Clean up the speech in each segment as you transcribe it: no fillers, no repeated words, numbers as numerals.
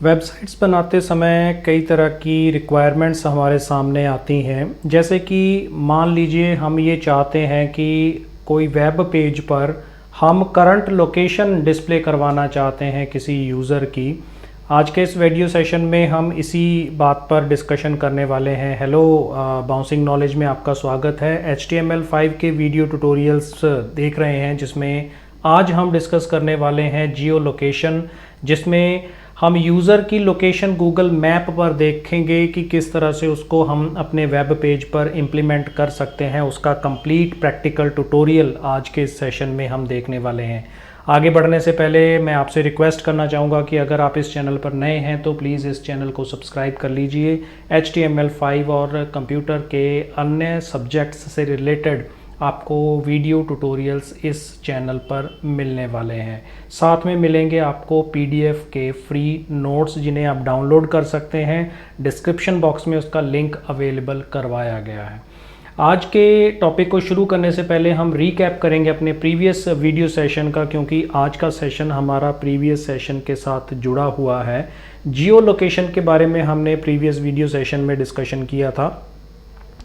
Websites बनाते समय कई तरह की रिक्वायरमेंट्स हमारे सामने आती हैं। जैसे कि मान लीजिए हम ये चाहते हैं कि कोई वेब पेज पर हम करंट लोकेशन डिस्प्ले करवाना चाहते हैं किसी यूज़र की। आज के इस वीडियो सेशन में हम इसी बात पर डिस्कशन करने वाले हैं। हेलो, बाउंसिंग नॉलेज में आपका स्वागत है। HTML5 के वीडियो ट्यूटोरियल्स देख रहे हैं, जिसमें आज हम डिस्कस करने वाले हैं जियो लोकेशन, जिसमें हम यूज़र की लोकेशन गूगल मैप पर देखेंगे कि किस तरह से उसको हम अपने वेब पेज पर इम्प्लीमेंट कर सकते हैं। उसका कंप्लीट प्रैक्टिकल ट्यूटोरियल आज के इस सेशन में हम देखने वाले हैं। आगे बढ़ने से पहले मैं आपसे रिक्वेस्ट करना चाहूँगा कि अगर आप इस चैनल पर नए हैं तो प्लीज़ इस चैनल को सब्सक्राइब कर लीजिए। HTML5 और कंप्यूटर के अन्य सब्जेक्ट्स से रिलेटेड आपको वीडियो ट्यूटोरियल्स इस चैनल पर मिलने वाले हैं। साथ में मिलेंगे आपको PDF के फ्री नोट्स, जिन्हें आप डाउनलोड कर सकते हैं। डिस्क्रिप्शन बॉक्स में उसका लिंक अवेलेबल करवाया गया है। आज के टॉपिक को शुरू करने से पहले हम रीकैप करेंगे अपने प्रीवियस वीडियो सेशन का, क्योंकि आज का सेशन हमारा प्रीवियस सेशन के साथ जुड़ा हुआ है। जियो लोकेशन के बारे में हमने प्रीवियस वीडियो सेशन में डिस्कशन किया था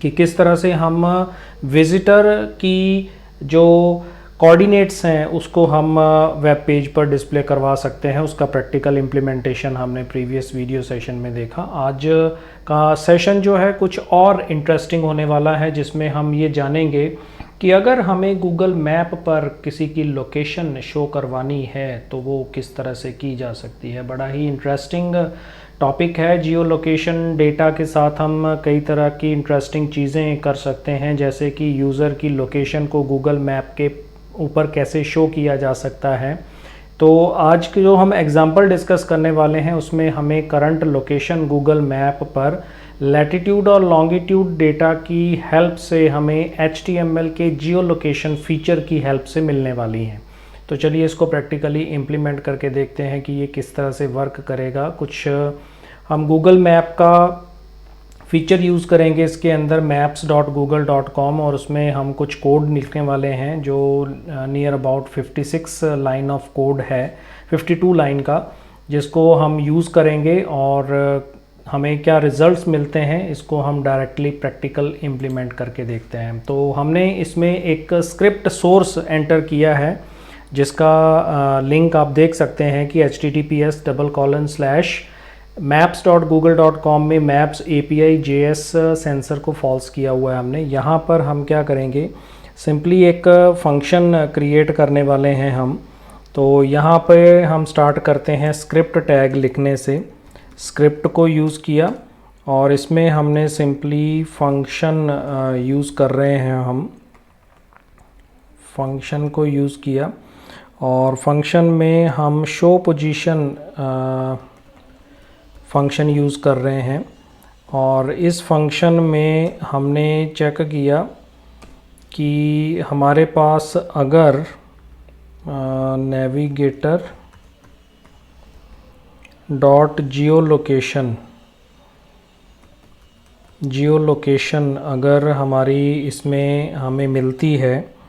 कि किस तरह से हम विज़िटर की जो कोऑर्डिनेट्स हैं उसको हम वेब पेज पर डिस्प्ले करवा सकते हैं। उसका प्रैक्टिकल इम्प्लीमेंटेशन हमने प्रीवियस वीडियो सेशन में देखा। आज का सेशन जो है कुछ और इंटरेस्टिंग होने वाला है, जिसमें हम ये जानेंगे कि अगर हमें गूगल मैप पर किसी की लोकेशन शो करवानी है तो वो किस तरह से की जा सकती है। बड़ा ही इंटरेस्टिंग टॉपिक है। जियो लोकेशन डेटा के साथ हम कई तरह की इंटरेस्टिंग चीज़ें कर सकते हैं, जैसे कि यूज़र की लोकेशन को गूगल मैप के ऊपर कैसे शो किया जा सकता है। तो आज के जो हम एग्जांपल डिस्कस करने वाले हैं उसमें हमें करंट लोकेशन गूगल मैप पर लैटिट्यूड और लॉन्गिट्यूड डेटा की हेल्प से हमें HTML के जियो लोकेशन फीचर की हेल्प से मिलने वाली हैं। तो चलिए इसको प्रैक्टिकली इम्प्लीमेंट करके देखते हैं कि ये किस तरह से वर्क करेगा। कुछ हम गूगल मैप का फीचर यूज़ करेंगे इसके अंदर maps.google.com, और उसमें हम कुछ कोड लिखने वाले हैं जो near about 56 line of code है, 52 लाइन का, जिसको हम यूज़ करेंगे और हमें क्या रिजल्ट्स मिलते हैं इसको हम डायरेक्टली प्रैक्टिकल इम्प्लीमेंट करके देखते हैं। तो हमने इसमें एक स्क्रिप्ट सोर्स एंटर किया है, जिसका लिंक आप देख सकते हैं कि https:/maps.google.com में maps API JS सेंसर को फॉल्स किया हुआ है हमने। यहाँ पर हम क्या करेंगे, सिंपली एक फंक्शन क्रिएट करने वाले हैं हम। तो यहाँ पे हम स्टार्ट करते हैं स्क्रिप्ट टैग लिखने से। स्क्रिप्ट को यूज़ किया और इसमें हमने सिंपली फंक्शन यूज़ कर रहे हैं हम। फंक्शन को यूज़ किया और फंक्शन में हम शो पोजीशन फंक्शन यूज़ कर रहे हैं। और इस फंक्शन में हमने चेक किया कि हमारे पास अगर नेविगेटर डॉट जियो लोकेशन अगर हमारी इसमें हमें मिलती है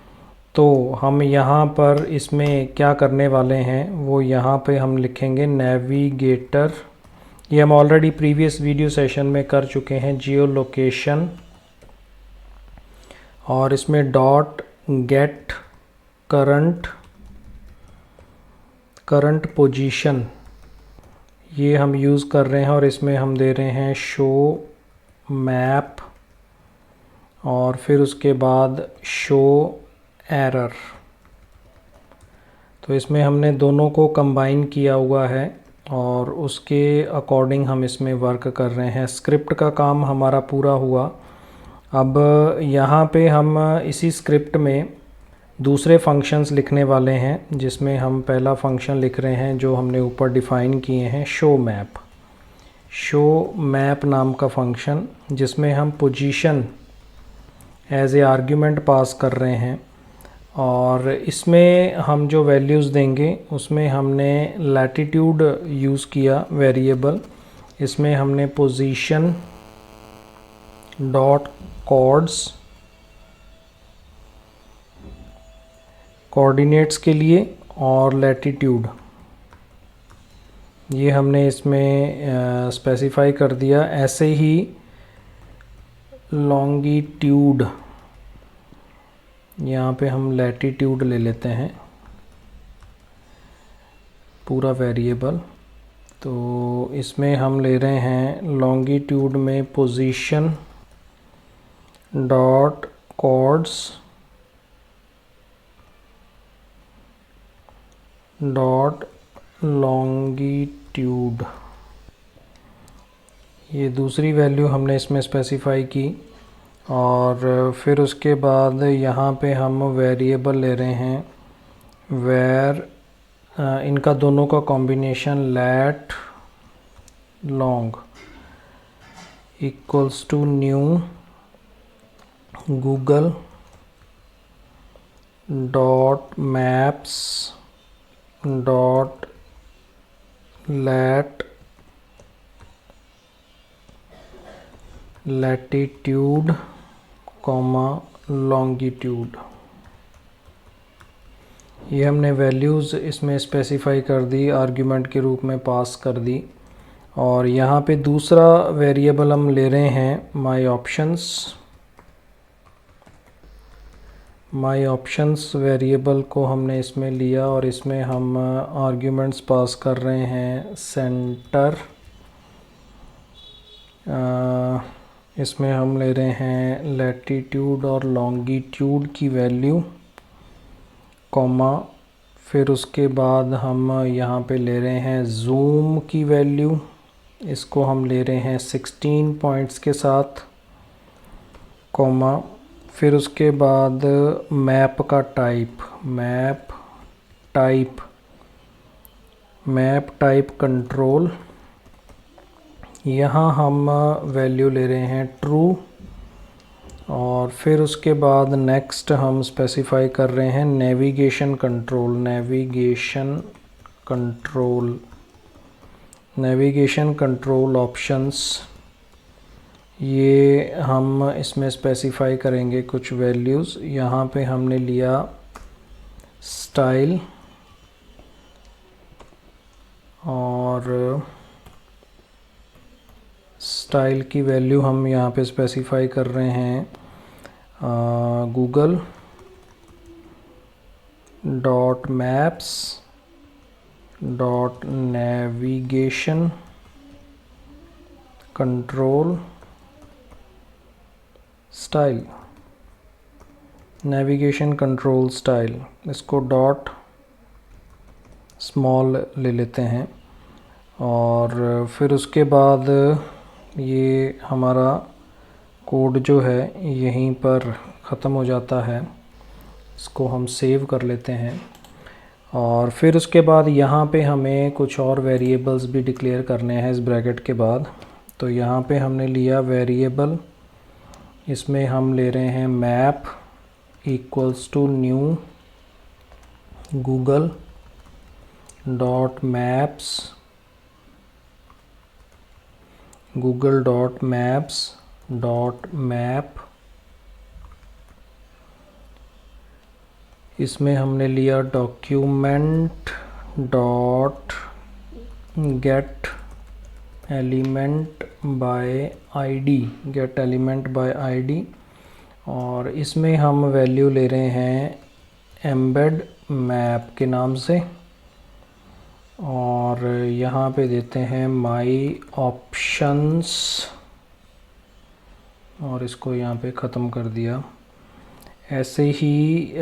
तो हम यहाँ पर इसमें क्या करने वाले हैं, वो यहाँ पे हम लिखेंगे नेविगेटर। ये हम ऑलरेडी प्रीवियस वीडियो सेशन में कर चुके हैं, जियो लोकेशन, और इसमें डॉट गेट करंट पोजीशन ये हम यूज़ कर रहे हैं। और इसमें हम दे रहे हैं शो मैप और फिर उसके बाद शो एरर। तो इसमें हमने दोनों को कंबाइन किया हुआ है और उसके अकॉर्डिंग हम इसमें वर्क कर रहे हैं। स्क्रिप्ट का काम हमारा पूरा हुआ। अब यहाँ पे हम इसी स्क्रिप्ट में दूसरे फंक्शंस लिखने वाले हैं, जिसमें हम पहला फंक्शन लिख रहे हैं जो हमने ऊपर डिफ़ाइन किए हैं, शो मैप नाम का फंक्शन, जिसमें हम position as a argument pass कर रहे हैं। और इसमें हम जो वैल्यूज़ देंगे उसमें हमने लैटिट्यूड यूज़ किया वेरिएबल। इसमें हमने पोजीशन डॉट कोऑर्डिनेट्स के लिए और लैटिट्यूड ये हमने इसमें स्पेसिफाई कर दिया। ऐसे ही लॉन्गिट्यूड, यहाँ पे हम लैटिट्यूड ले लेते हैं पूरा वेरिएबल। तो इसमें हम ले रहे हैं लॉन्गिट्यूड में position dot coords dot longitude, ये दूसरी वैल्यू हमने इसमें स्पेसिफाई की। और फिर उसके बाद यहाँ पे हम वेरिएबल ले रहे हैं वेर, इनका दोनों का combination lat long equals to new Google dot maps dot latitude comma longitude. ये हमने वैल्यूज़ इसमें स्पेसिफाई कर दी, आर्गुमेंट के रूप में पास कर दी। और यहाँ पे दूसरा वेरिएबल हम ले रहे हैं माई ऑप्शंस वेरिएबल को हमने इसमें लिया और इसमें हम आर्ग्यूमेंट्स पास कर रहे हैं सेंटर, इसमें हम ले रहे हैं लैटिट्यूड और लॉन्गिट्यूड की वैल्यू कॉमा, फिर उसके बाद हम यहाँ पे ले रहे हैं जूम की वैल्यू, इसको हम ले रहे हैं 16 पॉइंट्स के साथ कॉमा, फिर उसके बाद मैप का टाइप कंट्रोल, यहाँ हम वैल्यू ले रहे हैं ट्रू। और फिर उसके बाद नेक्स्ट हम स्पेसिफाई कर रहे हैं नेविगेशन कंट्रोल ऑप्शंस, ये हम इसमें स्पेसिफाई करेंगे कुछ वैल्यूज़। यहाँ पे हमने लिया स्टाइल और स्टाइल की वैल्यू हम यहाँ पे स्पेसिफाई कर रहे हैं Google dot maps dot navigation control style, navigation control style, इसको डॉट स्मॉल ले लेते हैं। और फिर उसके बाद ये हमारा कोड जो है यहीं पर ख़त्म हो जाता है, इसको हम सेव कर लेते हैं। और फिर उसके बाद यहाँ पे हमें कुछ और वेरिएबल्स भी डिक्लेयर करने हैं इस ब्रैकेट के बाद। तो यहाँ पे हमने लिया वेरिएबल, इसमें हम ले रहे हैं map equals to new Google dot map, इसमें हमने लिया document dot get element by ID, और इसमें हम वैल्यू ले रहे हैं एम्बेड मैप के नाम से। और यहाँ पे देते हैं माई ऑप्शंस और इसको यहाँ पे ख़त्म कर दिया। ऐसे ही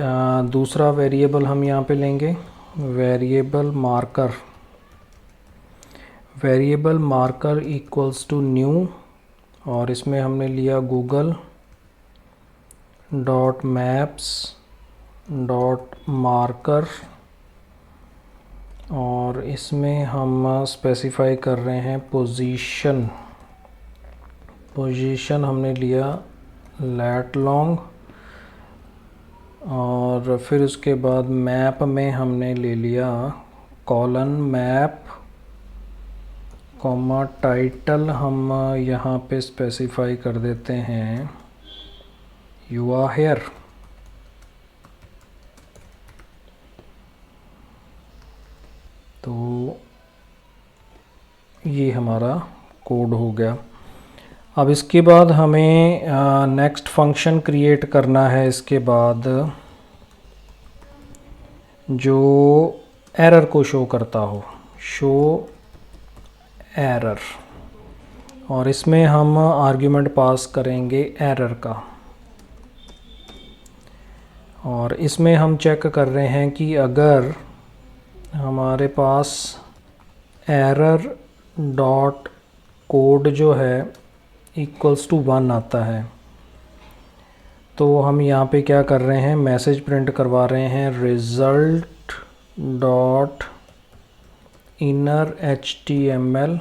दूसरा वेरिएबल हम यहाँ पे लेंगे variable marker equals to new, और इसमें हमने लिया Google dot maps dot marker, और इसमें हम स्पेसिफाई कर रहे हैं पोजीशन हमने लिया लेट लॉन्ग। और फिर उसके बाद मैप में हमने ले लिया कॉलन मैप कॉमा टाइटल हम यहाँ पे स्पेसिफाई कर देते हैं यू आर हेयर। तो ये हमारा कोड हो गया। अब इसके बाद हमें नेक्स्ट फंक्शन क्रिएट करना है, इसके बाद जो एरर को शो करता हो, शो एरर, और इसमें हम आर्गुमेंट पास करेंगे एरर का। और इसमें हम चेक कर रहे हैं कि अगर हमारे पास एरर डॉट कोड जो है इक्वल्स टू 1 आता है, तो हम यहाँ पे क्या कर रहे हैं, मैसेज प्रिंट करवा रहे हैं result dot inner HTML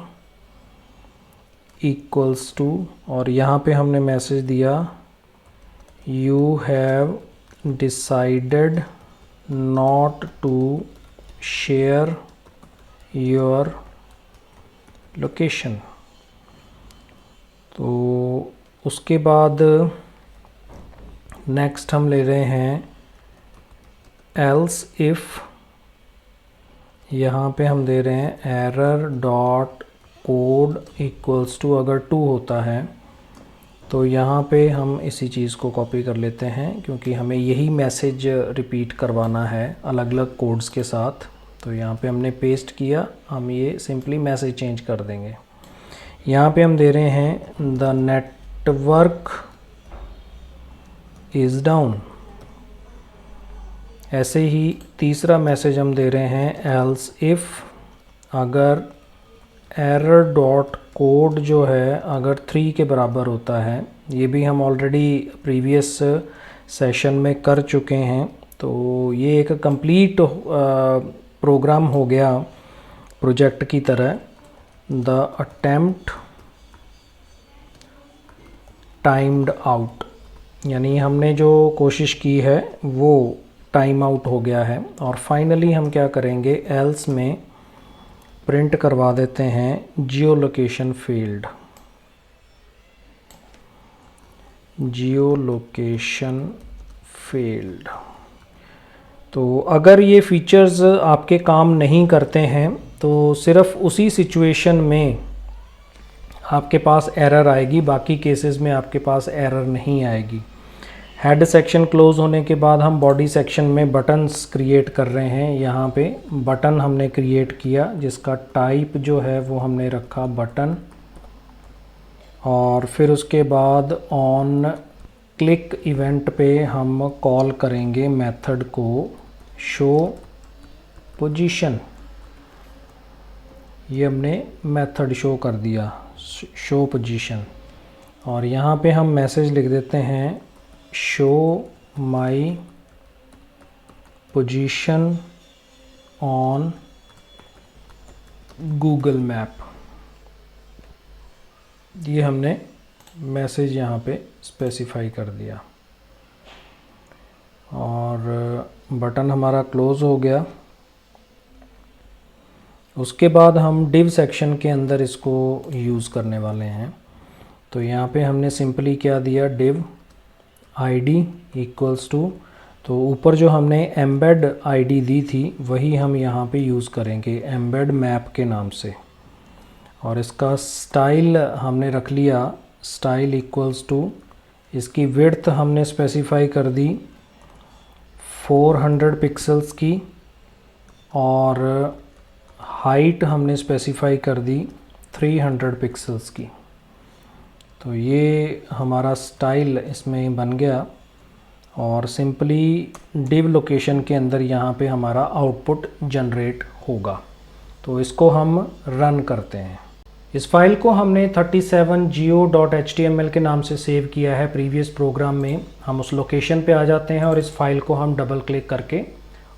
equals to, और यहाँ पे हमने मैसेज दिया you have decided not to share your location. तो उसके बाद नेक्स्ट हम ले रहे हैं एल्स इफ़, यहाँ पे हम दे रहे हैं error dot code equals to, अगर 2 होता है तो यहाँ पे हम इसी चीज़ को कॉपी कर लेते हैं, क्योंकि हमें यही मैसेज रिपीट करवाना है अलग अलग कोड्स के साथ। तो यहाँ पे हमने पेस्ट किया, हम ये सिंपली मैसेज चेंज कर देंगे। यहाँ पे हम दे रहे हैं द नेटवर्क इज़ डाउन। ऐसे ही तीसरा मैसेज हम दे रहे हैं एल्स इफ़, अगर एरर डॉट कोड जो है अगर 3 के बराबर होता है, ये भी हम ऑलरेडी प्रीवियस सेशन में कर चुके हैं। तो ये एक कंप्लीट प्रोग्राम हो गया प्रोजेक्ट की तरह। द अटेम्प्ट टाइम्ड आउट, यानी हमने जो कोशिश की है वो टाइम आउट हो गया है। और फाइनली हम क्या करेंगे, एल्स में प्रिंट करवा देते हैं जियो लोकेशन फील्ड, जियो लोकेशन फील्ड। तो अगर ये फीचर्स आपके काम नहीं करते हैं तो सिर्फ उसी सिचुएशन में आपके पास एरर आएगी, बाकी केसेस में आपके पास एरर नहीं आएगी। हेड सेक्शन क्लोज होने के बाद हम बॉडी सेक्शन में बटन्स क्रिएट कर रहे हैं। यहाँ पे बटन हमने क्रिएट किया जिसका टाइप जो है वो हमने रखा बटन, और फिर उसके बाद ऑन क्लिक इवेंट पे हम कॉल करेंगे मेथड को शो पोजीशन। ये हमने मेथड शो कर दिया, शो पोजीशन। और यहाँ पे हम मैसेज लिख देते हैं show my position on Google map. ये हमने मैसेज यहाँ पे स्पेसिफाई कर दिया और बटन हमारा क्लोज हो गया। उसके बाद हम डिव सेक्शन के अंदर इसको यूज़ करने वाले हैं। तो यहाँ पे हमने सिंपली क्या दिया, डिव आईडी इक्वल्स टू, तो ऊपर जो हमने एम्बेड आईडी दी थी वही हम यहाँ पे यूज़ करेंगे एम्बेड मैप के नाम से। और इसका स्टाइल हमने रख लिया स्टाइल इक्वल्स टू, इसकी विड्थ हमने स्पेसिफाई कर दी 400 पिक्सल्स की, और हाइट हमने स्पेसिफाई कर दी 300 पिक्सल्स की। तो ये हमारा स्टाइल इसमें बन गया और सिंपली डिव लोकेशन के अंदर यहाँ पे हमारा आउटपुट जनरेट होगा। तो इसको हम रन करते हैं। इस फाइल को हमने 37 geo.html के नाम से सेव किया है प्रीवियस प्रोग्राम में। हम उस लोकेशन पे आ जाते हैं और इस फाइल को हम डबल क्लिक करके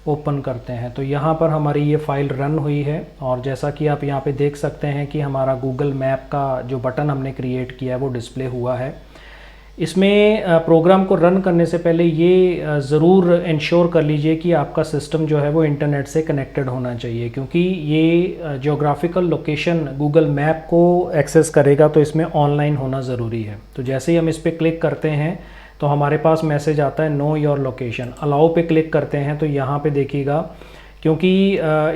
ओपन करते हैं। तो यहाँ पर हमारी ये फ़ाइल रन हुई है और जैसा कि आप यहाँ पे देख सकते हैं कि हमारा गूगल मैप का जो बटन हमने क्रिएट किया है वो डिस्प्ले हुआ है। इसमें प्रोग्राम को रन करने से पहले ये ज़रूर इंश्योर कर लीजिए कि आपका सिस्टम जो है वो इंटरनेट से कनेक्टेड होना चाहिए, क्योंकि ये ज्योग्राफिकल लोकेशन गूगल मैप को एक्सेस करेगा तो इसमें ऑनलाइन होना ज़रूरी है। तो जैसे ही हम इस पर क्लिक करते हैं तो हमारे पास मैसेज आता है नो योर लोकेशन। अलाउ पे क्लिक करते हैं तो यहाँ पे देखिएगा, क्योंकि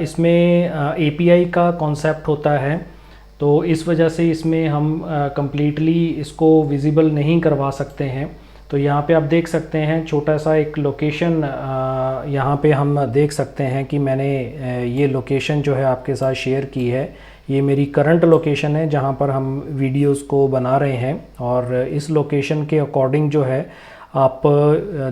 इसमें API का कॉन्सेप्ट होता है तो इस वजह से इसमें हम कंप्लीटली इसको विजिबल नहीं करवा सकते हैं। तो यहाँ पे आप देख सकते हैं छोटा सा एक लोकेशन, यहाँ पे हम देख सकते हैं कि मैंने ये लोकेशन जो है आपके साथ शेयर की है। ये मेरी करंट लोकेशन है जहाँ पर हम वीडियोस को बना रहे हैं, और इस लोकेशन के अकॉर्डिंग जो है आप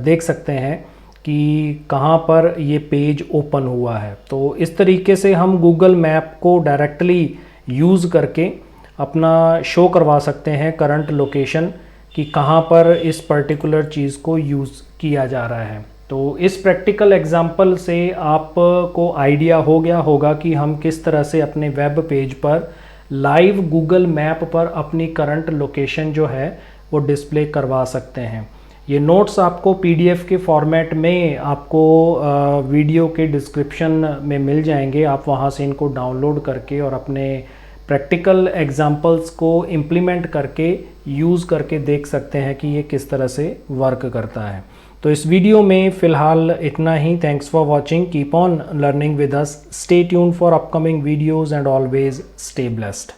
देख सकते हैं कि कहाँ पर ये पेज ओपन हुआ है। तो इस तरीके से हम गूगल मैप को डायरेक्टली यूज़ करके अपना शो करवा सकते हैं करंट लोकेशन कि कहाँ पर इस पर्टिकुलर चीज़ को यूज़ किया जा रहा है। तो इस प्रैक्टिकल एग्जांपल से आपको आइडिया हो गया होगा कि हम किस तरह से अपने वेब पेज पर लाइव गूगल मैप पर अपनी करंट लोकेशन जो है वो डिस्प्ले करवा सकते हैं। ये नोट्स आपको पीडीएफ के फॉर्मेट में आपको वीडियो के डिस्क्रिप्शन में मिल जाएंगे। आप वहाँ से इनको डाउनलोड करके और अपने प्रैक्टिकल एग्जांपल्स को इम्प्लीमेंट करके यूज़ करके देख सकते हैं कि ये किस तरह से वर्क करता है। तो इस वीडियो में फ़िलहाल इतना ही। Thanks for watching, keep on learning with us, stay tuned for upcoming videos and always stay blessed.